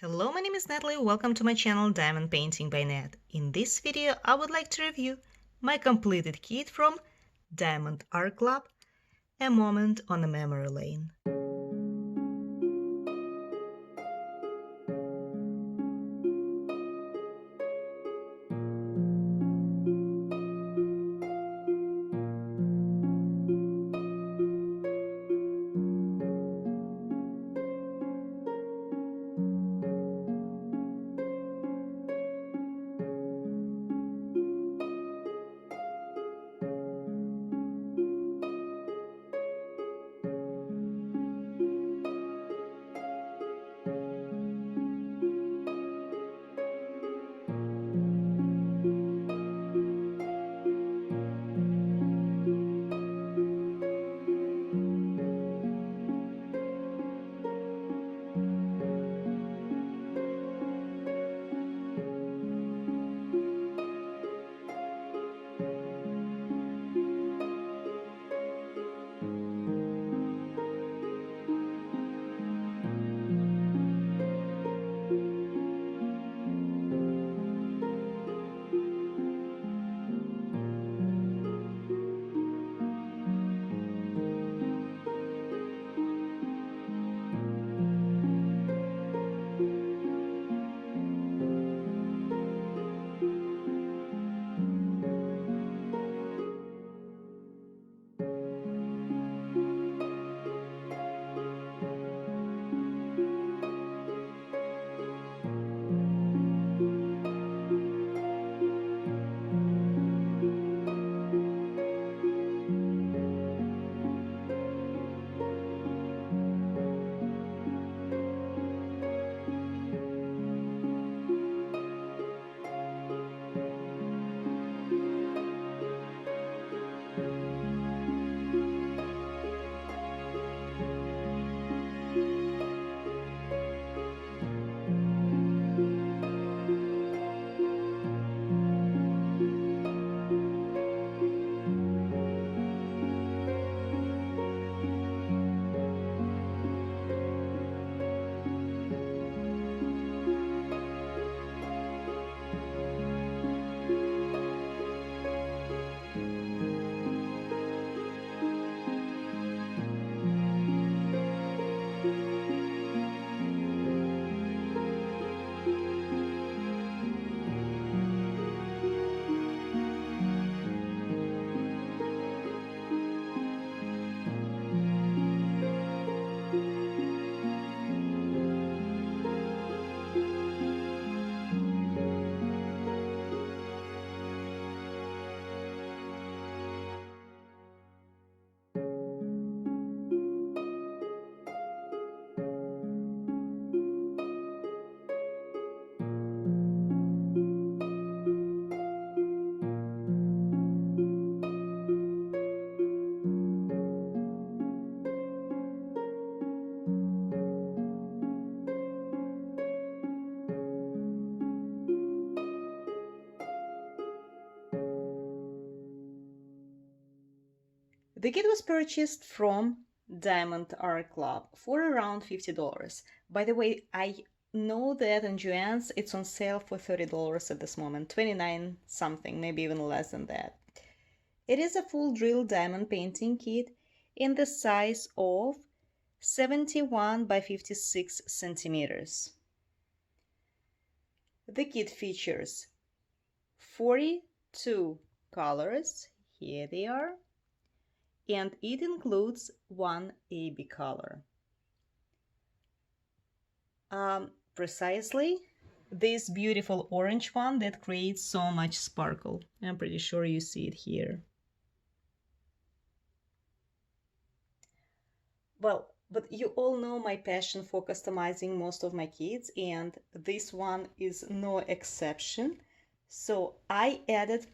Hello, my name is Natalie. Welcome to my channel Diamond Painting by Nat. In this video, I would like to review my completed kit from Diamond Art Club, A Moment on a Memory Lane. The kit was purchased from Diamond Art Club for around $50. By the way, I know that in Joann's it's on sale for $30 at this moment, 29 something, maybe even less than that. It is a full drill diamond painting kit in the size of 71 by 56 centimeters. The kit features 42 colors, here they are, and it includes one AB color. Precisely this beautiful orange one that creates so much sparkle. I'm pretty sure you see it here. Well, but you all know my passion for customizing most of my kits, and this one is no exception. So I added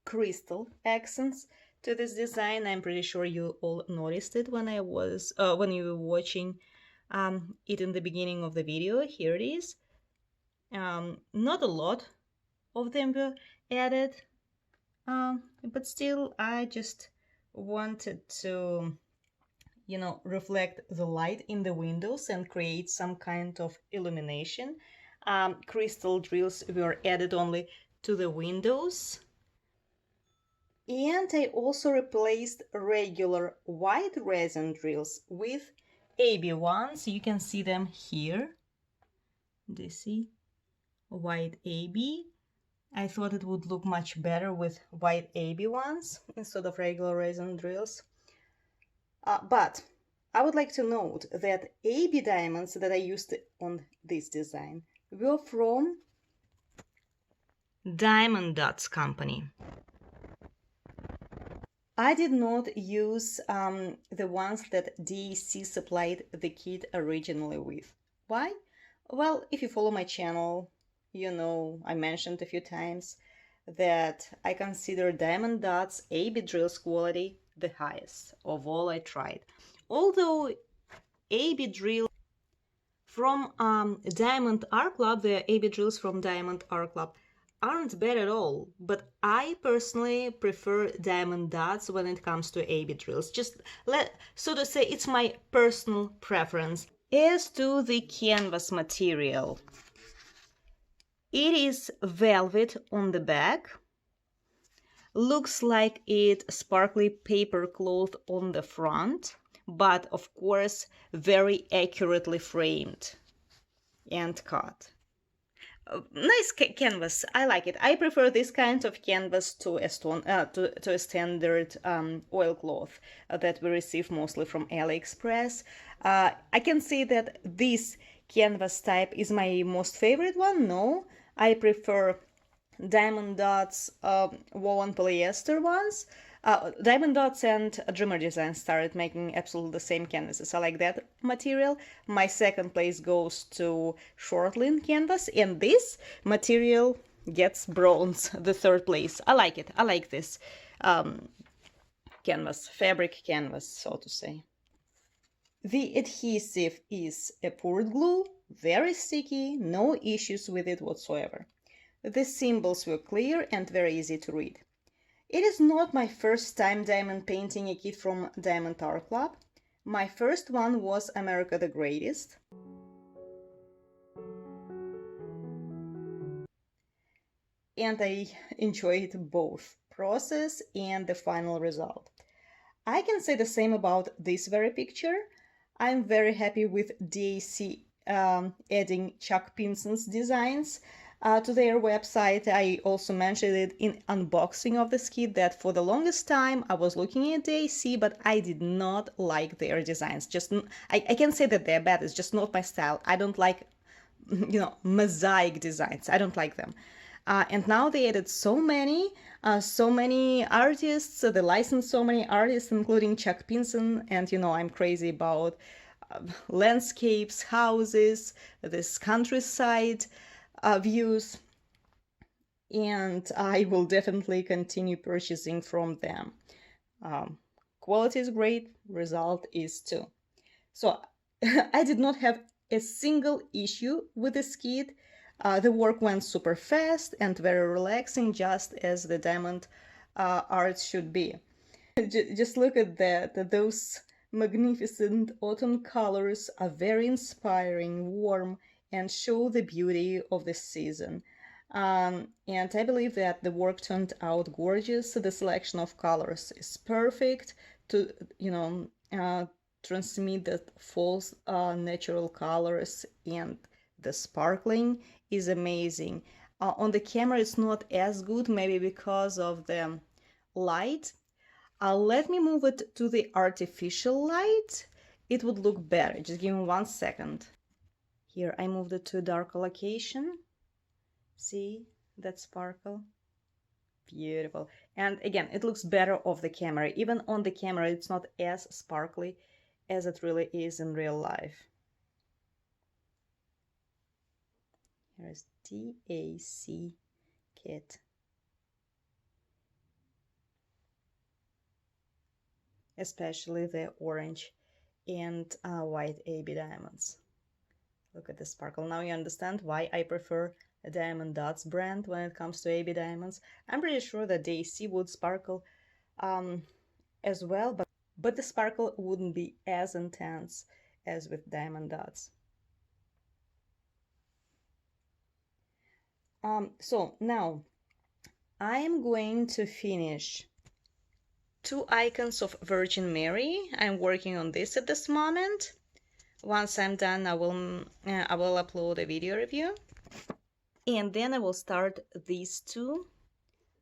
crystal accents to this design. I'm pretty sure you all noticed it when when you were watching it in the beginning of the video. Here it is. Not a lot of them were added, but still I just wanted to reflect the light in the windows and create some kind of illumination. Crystal drills were added only to the windows. And I also replaced regular white resin drills with AB ones. You can see them here. Do you see? White AB. I thought it would look much better with white AB ones instead of regular resin drills. But I would like to note that AB diamonds that I used on this design were from Diamond Dots company. I did not use the ones that DAC supplied the kit originally with. Why? Well, if you follow my channel, you know I mentioned a few times that I consider Diamond Dots AB drills quality the highest of all I tried. Although AB drill from Diamond Art Club, the AB drills from Diamond Art Club aren't bad at all, but I personally prefer Diamond Dots when it comes to AB drills. So to say, it's my personal preference. As to the canvas material, it is velvet on the back, looks like it's sparkly paper cloth on the front, but of course very accurately framed and cut. Nice canvas. I like it. I prefer this kind of canvas to a standard oilcloth that we receive mostly from AliExpress. I can say that this canvas type is my most favorite one. No, I prefer Diamond Dots woven polyester ones. Diamond Dots and Dreamer Design started making absolutely the same canvases. I like that material. My second place goes to Shortline canvas, and this material gets bronze, the third place. I like it. I like this canvas, fabric canvas, so to say. The adhesive is a poured glue, very sticky, no issues with it whatsoever. The symbols were clear and very easy to read. It is not my first time diamond painting a kit from Diamond Art Club. My first one was America the Greatest. And I enjoyed both process and the final result. I can say the same about this very picture. I'm very happy with DAC adding Chuck Pinson's designs to their website. I also mentioned it in unboxing of this kit that for the longest time I was looking at DAC, but I did not like their designs. I can say that they're bad. It's just not my style. I don't like, mosaic designs. I don't like them. And now they added so many artists. They licensed so many artists, including Chuck Pinson. And I'm crazy about landscapes, houses, this countryside views, and I will definitely continue purchasing from them. Quality is great, result is too. So I did not have a single issue with this kit. The work went super fast and very relaxing, just as the diamond art should be. Just look at that. Those magnificent autumn colors are very inspiring, warm, and show the beauty of the season. And I believe that the work turned out gorgeous. The selection of colors is perfect to, transmit the false natural colors, and the sparkling is amazing. On the camera, it's not as good, maybe because of the light. Let me move it to the artificial light. It would look better. Just give me 1 second. Here, I moved it to a darker location. See that sparkle? Beautiful. And again, it looks better off the camera. Even on the camera, it's not as sparkly as it really is in real life. Here's DAC kit. Especially the orange and white AB diamonds. Look at the sparkle. Now you understand why I prefer a Diamond Dots brand when it comes to AB diamonds. I'm pretty sure that DAC would sparkle as well, but the sparkle wouldn't be as intense as with diamond dots. So now I am going to finish 2 icons of Virgin Mary. I'm working on this at this moment. Once I'm done, I will upload a video review. And then I will start these 2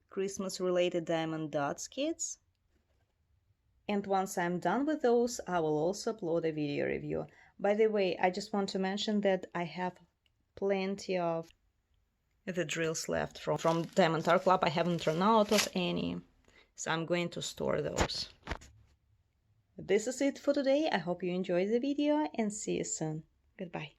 Christmas related diamond dots kits. And once I'm done with those, I will also upload a video review. By the way, I just want to mention that I have plenty of the drills left from Diamond Art Club. I haven't run out of any, so I'm going to store those. This is it for today. I hope you enjoyed the video and see you soon. Goodbye.